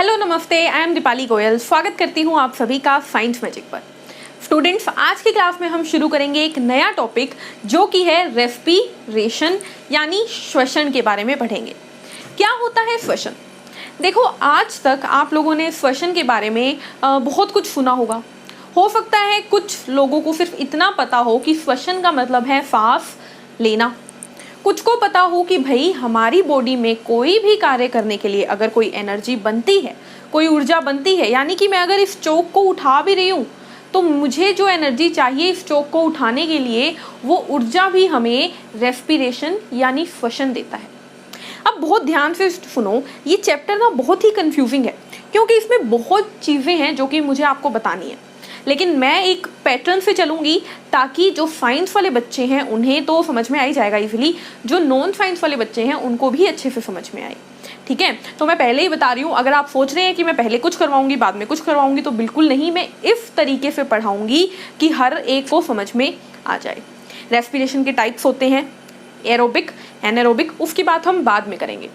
Hello नमस्ते, I am Deepali Goyal. स्वागत करती हूँ आप सभी का साइंस मैजिक पर। स्टूडेंट्स, आज की क्लास में हम शुरू करेंगे एक नया टॉपिक जो कि है रेस्पिरेशन यानी श्वसन के बारे में पढ़ेंगे। क्या होता है श्वसन? देखो, आज तक आप लोगों ने श्वसन के बारे में बहुत कुछ सुना होगा। हो सकता है कुछ लोगों को सिर्फ इतना पता हो कि श्वसन का मतलब है सांस लेना। कुछ को पता हो कि भाई हमारी बॉडी में कोई भी कार्य करने के लिए अगर कोई एनर्जी बनती है, कोई ऊर्जा बनती है, यानी कि मैं अगर इस चौक को उठा भी रही हूँ तो मुझे जो एनर्जी चाहिए इस चौक को उठाने के लिए, वो ऊर्जा भी हमें रेस्पिरेशन यानी श्वसन देता है। अब बहुत ध्यान से सुनो, ये चैप्टर ना बहुत ही कंफ्यूजिंग है क्योंकि इसमें बहुत चीज़ें हैं जो कि मुझे आपको बतानी है, लेकिन मैं एक पैटर्न से चलूँगी ताकि जो साइंस वाले बच्चे हैं उन्हें तो समझ में आ ही जाएगा इजीली, जो नॉन साइंस वाले बच्चे हैं उनको भी अच्छे से समझ में आए। ठीक है, तो मैं पहले ही बता रही हूँ, अगर आप सोच रहे हैं कि मैं पहले कुछ करवाऊंगी बाद में कुछ करवाऊंगी, तो बिल्कुल नहीं। मैं इस तरीके से पढ़ाऊंगी कि हर एक को समझ में आ जाए। रेस्पिरेशन के टाइप्स होते हैं एरोबिक, एनारोबिक, उसकी बात हम बाद में करेंगे।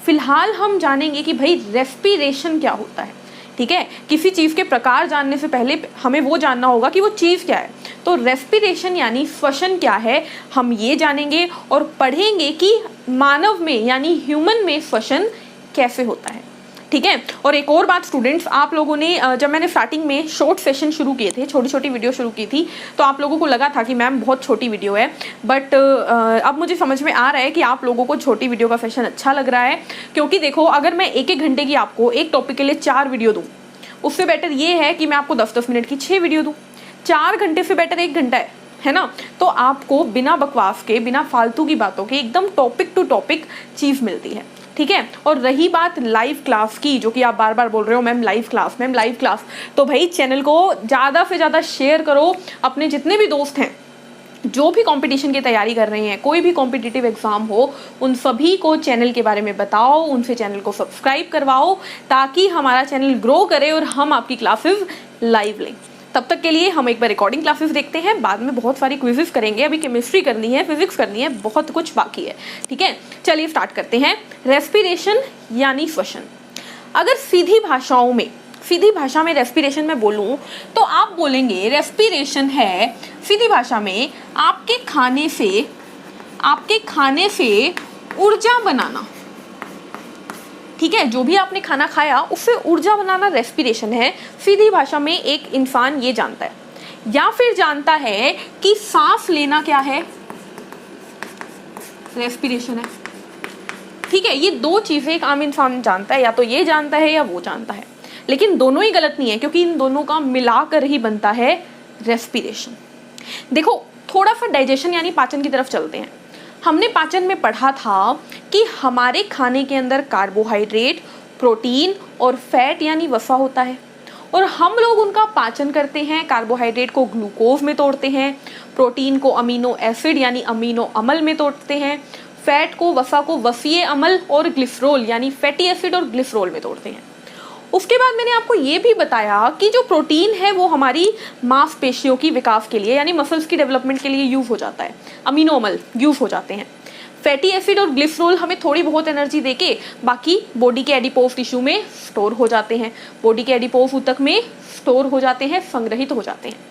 फिलहाल हम जानेंगे कि भाई रेस्पिरेशन क्या होता है। ठीक है, किसी चीज़ के प्रकार जानने से पहले हमें वो जानना होगा कि वो चीज़ क्या है। तो रेस्पिरेशन यानी श्वसन क्या है, हम ये जानेंगे और पढ़ेंगे कि मानव में यानी ह्यूमन में श्वसन कैसे होता है। ठीक है, और एक और बात स्टूडेंट्स, आप लोगों ने जब मैंने स्टार्टिंग में शॉर्ट सेशन शुरू किए थे, छोटी छोटी वीडियो शुरू की थी, तो आप लोगों को लगा था कि मैम बहुत छोटी वीडियो है, बट अब मुझे समझ में आ रहा है कि आप लोगों को छोटी वीडियो का सेशन अच्छा लग रहा है। क्योंकि देखो, अगर मैं एक एक घंटे की आपको एक टॉपिक के लिए 4 वीडियो दूँ, उससे बेटर ये है कि मैं आपको 10-10 मिनट की 6 वीडियो दूँ। 4 घंटे से बेटर 1 घंटा है ना। तो आपको बिना बकवास के, बिना फालतू की बातों के एकदम टॉपिक टू टॉपिक चीज़ मिलती है। ठीक है, और रही बात लाइव क्लास की, जो कि आप बार बार बोल रहे हो ma'am live class, ma'am live class, तो भाई चैनल को ज़्यादा से ज़्यादा शेयर करो। अपने जितने भी दोस्त हैं जो भी कंपटीशन की तैयारी कर रहे हैं, कोई भी कॉम्पिटिटिव एग्जाम हो, उन सभी को चैनल के बारे में बताओ, उनसे चैनल को सब्सक्राइब करवाओ ताकि हमारा चैनल ग्रो करे और हम आपकी क्लासेस लाइव लें। तब तक के लिए हम एक बार रिकॉर्डिंग क्लासेस देखते हैं, बाद में बहुत सारी क्विजेस करेंगे। अभी केमिस्ट्री करनी है, फिजिक्स करनी है, बहुत कुछ बाकी है। ठीक है, चलिए स्टार्ट करते हैं। रेस्पिरेशन यानी श्वसन। अगर सीधी भाषा में रेस्पिरेशन में बोलूं तो आप बोलेंगे रेस्पिरेशन है सीधी भाषा में आपके खाने से ऊर्जा बनाना। ठीक है, जो भी आपने खाना खाया उससे ऊर्जा बनाना रेस्पिरेशन है। सीधी भाषा में एक इंसान ये जानता है, या फिर जानता है कि सांस लेना क्या है, रेस्पिरेशन है। ठीक है, ये 2 चीजें एक आम इंसान जानता है, या तो ये जानता है या वो जानता है, लेकिन दोनों ही गलत नहीं है क्योंकि इन दोनों का मिलाकर ही बनता है रेस्पिरेशन। देखो, थोड़ा सा डाइजेशन यानी पाचन की तरफ चलते हैं। हमने पाचन में पढ़ा था कि हमारे खाने के अंदर कार्बोहाइड्रेट, प्रोटीन और फैट यानी वसा होता है, और हम लोग उनका पाचन करते हैं। कार्बोहाइड्रेट को ग्लूकोज में तोड़ते हैं, प्रोटीन को अमीनो एसिड यानी अमीनो अम्ल में तोड़ते हैं, फैट को, वसा को वसीय अम्ल और ग्लिसरॉल यानी फैटी एसिड और ग्लिसरॉल में तोड़ते हैं। उसके बाद मैंने आपको ये भी बताया कि जो प्रोटीन है वो हमारी मांसपेशियों की विकास के लिए यानी मसल्स की डेवलपमेंट के लिए यूज हो जाता है, अमीनो अम्ल यूज हो जाते हैं। फैटी एसिड और ग्लिसरॉल हमें थोड़ी बहुत एनर्जी देके बाकी बॉडी के एडिपोज टिश्यू में स्टोर हो जाते हैं, बॉडी के एडिपोज ऊतक में स्टोर हो जाते हैं, संग्रहित हो जाते हैं।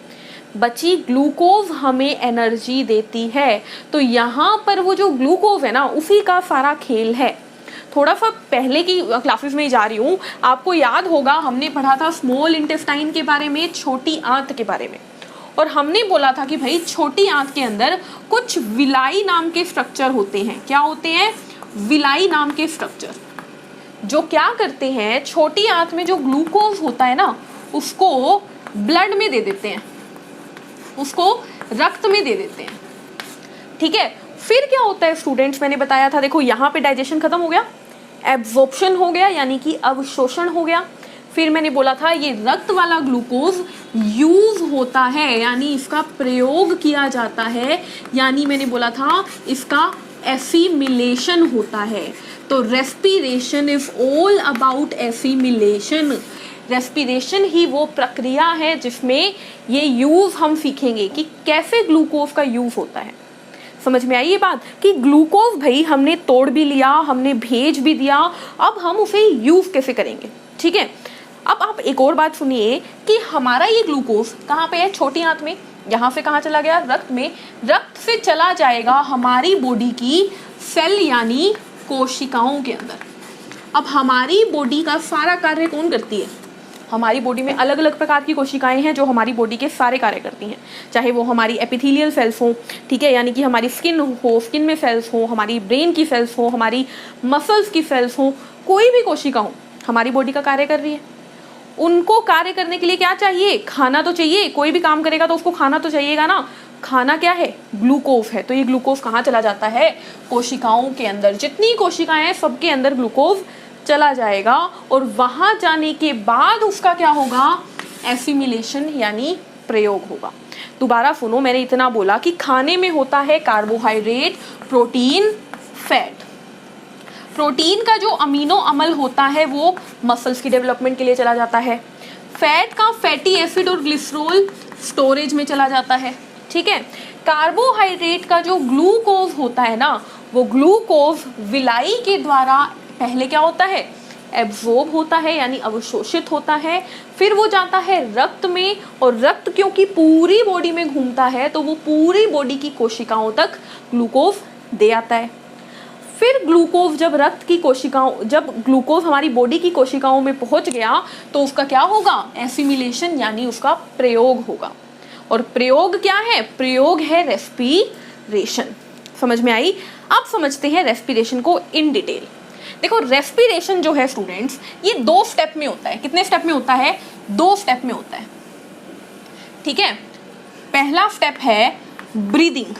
बची ग्लूकोज हमें एनर्जी देती है। तो यहाँ पर वो जो ग्लूकोज है ना, उसी का सारा खेल है। थोड़ा सा पहले की क्लासेस में जा रही हूँ, आपको याद होगा हमने पढ़ा था स्मॉल इंटेस्टाइन के बारे में, छोटी आंत के बारे में, और हमने बोला था कि भाई छोटी आंत के अंदर कुछ विलाई नाम के स्ट्रक्चर होते हैं। क्या होते हैं? विलाई नाम के स्ट्रक्चर, जो क्या करते हैं, छोटी आंत में जो ग्लूकोज होता है ना, उसको ब्लड में दे देते हैं, उसको रक्त में दे देते हैं। ठीक है, फिर क्या होता है स्टूडेंट्स, मैंने बताया था, देखो यहाँ पे डाइजेशन खत्म हो गया, एब्जॉर्प्शन हो गया यानी कि अवशोषण हो गया। फिर मैंने बोला था ये रक्त वाला ग्लूकोज यूज होता है यानी इसका प्रयोग किया जाता है, यानी मैंने बोला था इसका एसिमिलेशन होता है। तो respiration is all about assimilation. Respiration ही वो प्रक्रिया है जिसमें ये यूज हम सीखेंगे कि कैसे ग्लूकोज का यूज होता है। समझ में आई ये बात कि ग्लूकोज भाई हमने तोड़ भी लिया, हमने भेज भी दिया, अब हम उसे यूज कैसे करेंगे, ठीक है। अब आप एक और बात सुनिए कि हमारा ये ग्लूकोज कहाँ पे है, छोटी आंत में, यहाँ से कहाँ चला गया, रक्त में, रक्त से चला जाएगा हमारी बॉडी की सेल यानी कोशिकाओं के अंदर। अब हमारी बॉडी का सारा कार्य कौन करती है, हमारी बॉडी में अलग अलग प्रकार की कोशिकाएं हैं जो हमारी बॉडी के सारे कार्य करती हैं, चाहे वो हमारी एपिथेलियल सेल्स हो, ठीक है, यानी कि हमारी स्किन हो, स्किन में सेल्स हो, हमारी ब्रेन की सेल्स हो, हमारी मसल्स की सेल्स हो, कोई भी कोशिका हो हमारी बॉडी का कार्य कर रही है। उनको कार्य करने के लिए क्या चाहिए, खाना तो चाहिए, कोई भी काम करेगा तो उसको खाना तो चाहिएगा ना। खाना क्या है, ग्लूकोज है। तो ये ग्लूकोज कहाँ चला जाता है, कोशिकाओं के अंदर, जितनी कोशिकाएं हैं सबके अंदर ग्लूकोज चला जाएगा और वहां जाने के बाद उसका क्या होगा, एसिमिलेशन यानी प्रयोग होगा। दोबारा सुनो, मैंने इतना बोला कि खाने में होता है कार्बोहाइड्रेट, प्रोटीन, फैट। प्रोटीन का जो अमीनो अम्ल होता है वो मसल्स की डेवलपमेंट के लिए चला जाता है। फैट का फैटी एसिड और ग्लिसरॉल स्टोरेज में चला जाता है, ठीक है। कार्बोहाइड्रेट का जो ग्लूकोज होता है ना, वो ग्लूकोज विलाई के द्वारा पहले क्या होता है, एब्जॉर्ब होता है यानी अवशोषित होता है, फिर वो जाता है रक्त में, और रक्त क्योंकि पूरी बॉडी में घूमता है तो वो पूरी बॉडी की कोशिकाओं तक ग्लूकोज दे आता है। फिर ग्लूकोज जब रक्त की कोशिकाओं, जब ग्लूकोज हमारी बॉडी की कोशिकाओं में पहुंच गया तो उसका क्या होगा, एसिमिलेशन यानी उसका प्रयोग होगा। और प्रयोग क्या है, प्रयोग है रेस्पिरेशन। समझ में आई। अब समझते हैं रेस्पिरेशन को इन डिटेल। देखो रेस्पिरेशन जो है स्टूडेंट्स, ये 2 स्टेप में होता है। कितने स्टेप में होता है, 2 स्टेप में होता है, ठीक है। पहला स्टेप है ब्रीदिंग,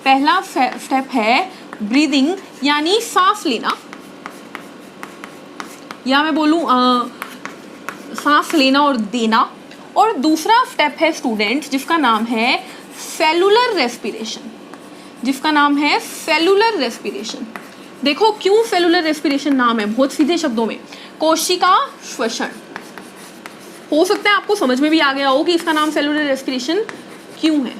पहला स्टेप है ब्रीदिंग यानी सांस लेना, या मैं बोलूं सांस लेना और देना। और दूसरा स्टेप है स्टूडेंट्स जिसका नाम है सेलुलर रेस्पिरेशन, जिसका नाम है सेलुलर रेस्पिरेशन। देखो क्यों सेलुलर रेस्पिरेशन नाम है, बहुत सीधे शब्दों में, कोशिका श्वसन। हो सकता है आपको समझ में भी आ गया हो कि इसका नाम सेलुलर रेस्पिरेशन क्यों है।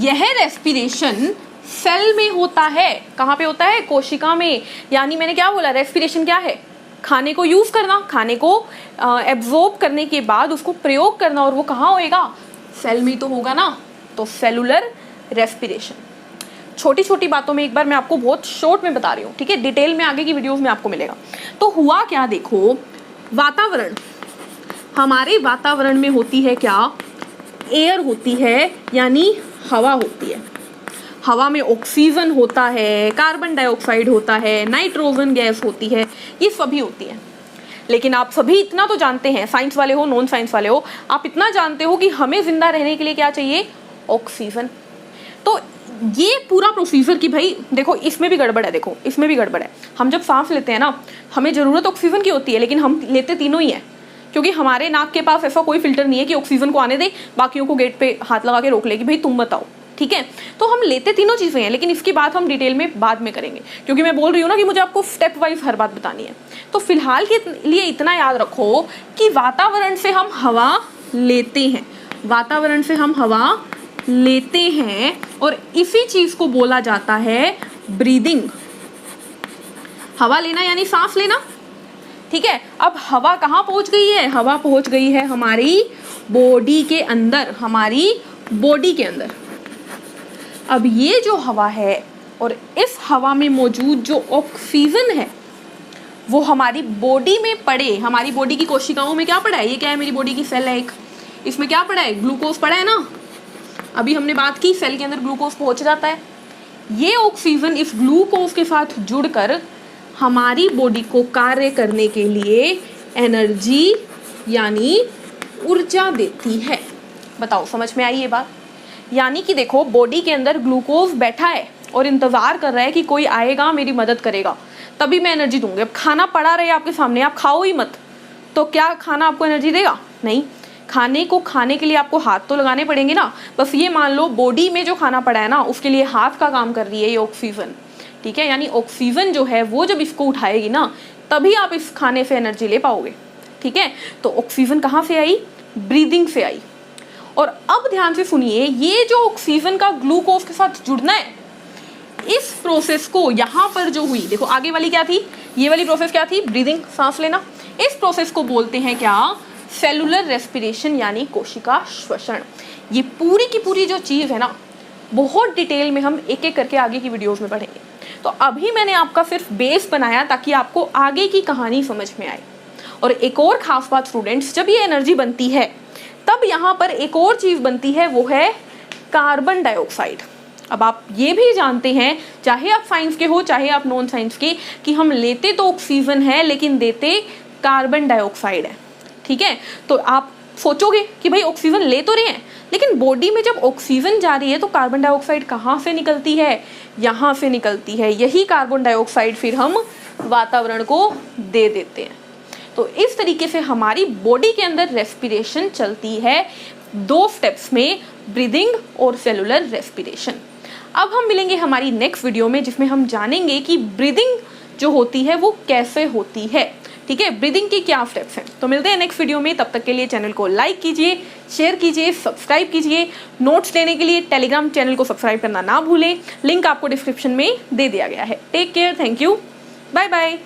यह रेस्पिरेशन सेल में होता है, कहाँ पे होता है, कोशिका में। यानी मैंने क्या बोला, रेस्पिरेशन क्या है, खाने को यूज करना, खाने को एब्जॉर्ब करने के बाद उसको प्रयोग करना, और वो कहाँ होएगा, सेल में तो होगा ना। तो सेलुलर रेस्पिरेशन। छोटी छोटी बातों में एक बार मैं आपको बहुत शॉर्ट में बता रही हूँ, ठीक है, डिटेल में आगे की वीडियोस में आपको मिलेगा। तो हुआ क्या, देखो वातावरण, हमारे वातावरण में होती है क्या, एयर होती है यानी हवा होती है। हवा में ऑक्सीजन होता है, कार्बन डाइऑक्साइड होता है, नाइट्रोजन गैस होती है, ये सभी होती है। लेकिन आप सभी इतना तो जानते हैं, साइंस वाले हो नॉन साइंस वाले हो, आप इतना जानते हो कि हमें जिंदा रहने के लिए क्या चाहिए, ऑक्सीजन। तो ये पूरा प्रोसीजर कि भाई देखो इसमें भी गड़बड़ है, देखो इसमें भी गड़बड़ है। हम जब सांस लेते हैं ना, हमें ज़रूरत ऑक्सीजन की होती है, लेकिन हम लेते तीनों ही हैं, क्योंकि हमारे नाक के पास ऐसा कोई फिल्टर नहीं है कि ऑक्सीजन को आने दे, बाकियों को गेट पे हाथ लगा के रोक ले कि भाई तुम बताओ, ठीक है। तो हम लेते तीनों चीज़ें हैं, लेकिन इसकी बात हम डिटेल में बाद में करेंगे, क्योंकि मैं बोल रही हूँ ना कि मुझे आपको स्टेप वाइज हर बात बतानी है। तो फिलहाल के लिए इतना याद रखो कि वातावरण से हम हवा लेते हैं, वातावरण से हम हवा लेते हैं, और इसी चीज़ को बोला जाता है ब्रीदिंग। हवा लेना यानी सांस लेना, ठीक है। अब हवा कहाँ पहुँच गई है, हवा पहुँच गई है हमारी बॉडी के अंदर, हमारी बॉडी के अंदर। अब ये जो हवा है और इस हवा में मौजूद जो ऑक्सीजन है वो हमारी बॉडी में पड़े, हमारी बॉडी की कोशिकाओं में क्या पड़ा है, ये क्या है, मेरी बॉडी की सेल है एक, इसमें क्या पड़ा है, ग्लूकोज पड़ा है ना। अभी हमने बात की सेल के अंदर ग्लूकोज पहुंच जाता है। ये ऑक्सीजन इस ग्लूकोज के साथ जुड़कर हमारी बॉडी को कार्य करने के लिए एनर्जी यानी ऊर्जा देती है। बताओ समझ में आई ये बात। यानी कि देखो बॉडी के अंदर ग्लूकोज बैठा है और इंतज़ार कर रहा है कि कोई आएगा मेरी मदद करेगा तभी मैं एनर्जी दूंगी। अब खाना पड़ा रहे आपके सामने, आप खाओ ही मत, तो क्या खाना आपको एनर्जी देगा, नहीं। खाने को खाने के लिए आपको हाथ तो लगाने पड़ेंगे ना। बस ये मान लो बॉडी में जो खाना पड़ा है ना उसके लिए हाथ का काम कर रही है ये ऑक्सीजन, ठीक है। यानी ऑक्सीजन जो है वो जब इसको उठाएगी ना तभी आप इस खाने से एनर्जी ले पाओगे, ठीक है। तो ऑक्सीजन कहाँ से आई, ब्रीदिंग से आई। और अब ध्यान से सुनिए, ये जो ऑक्सीजन का ग्लूकोज के साथ जुड़ना है, इस प्रोसेस को यहाँ पर जो हुई, देखो आगे वाली क्या थी, ये वाली प्रोसेस क्या थी, ब्रीदिंग, सांस लेना, इस प्रोसेस को बोलते हैं क्या, सेलुलर रेस्पिरेशन यानी कोशिका श्वसन। ये पूरी की पूरी जो चीज़ है ना, बहुत डिटेल में हम एक एक करके आगे की वीडियोस में पढ़ेंगे। तो अभी मैंने आपका सिर्फ बेस बनाया ताकि आपको आगे की कहानी समझ में आए। और एक और खास बात स्टूडेंट्स, जब ये एनर्जी बनती है तब यहाँ पर एक और चीज़ बनती है, वो है कार्बन डाइऑक्साइड। अब आप ये भी जानते हैं, चाहे आप साइंस के हो चाहे आप नॉन साइंस के, कि हम लेते तो ऑक्सीजन है लेकिन देते कार्बन डाइऑक्साइड है। ठीक है, तो आप सोचोगे कि भाई ऑक्सीजन ले तो रहे हैं, लेकिन बॉडी में जब ऑक्सीजन जा रही है तो कार्बन डाइऑक्साइड कहाँ से निकलती है, यहाँ से निकलती है। यही कार्बन डाइऑक्साइड फिर हम वातावरण को दे देते हैं। तो इस तरीके से हमारी बॉडी के अंदर रेस्पिरेशन चलती है 2 स्टेप्स में, ब्रीदिंग और सेलुलर रेस्पिरेशन। अब हम मिलेंगे हमारी नेक्स्ट वीडियो में, जिसमें हम जानेंगे कि ब्रीदिंग जो होती है वो कैसे होती है। ठीक है, ब्रीदिंग की क्या स्टेप्स हैं। तो मिलते हैं नेक्स्ट वीडियो में, तब तक के लिए चैनल को लाइक कीजिए, शेयर कीजिए, सब्सक्राइब कीजिए। नोट्स लेने के लिए टेलीग्राम चैनल को सब्सक्राइब करना ना भूलें, लिंक आपको डिस्क्रिप्शन में दे दिया गया है। Take care, thank you, bye bye.